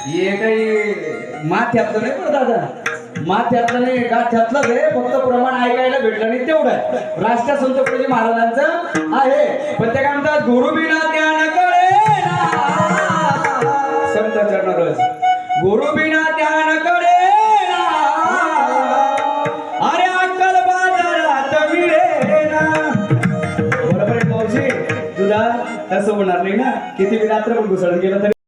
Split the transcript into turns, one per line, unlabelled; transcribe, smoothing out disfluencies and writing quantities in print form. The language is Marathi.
ये काही माथ्यातलं नाही बरं दादा, माथ्यातलं नाही गाठ्यातलं रे, फक्त प्रमाण ऐकायला भेटलं नाही तेवढं आहे. राष्ट्रसंत तुकडोजी महाराजांचं आहे, पण ते काय म्हणतात, गुरु बिना ज्ञान कळेना, संत चरणरस, गुरु बिना ज्ञान कळेना, अरे अक्कल बाजारात मिळेना. बरोबर आहे मावशी, तुला तसं होणार नाही ना, किती रात्र पण घुसळत गेलं तरी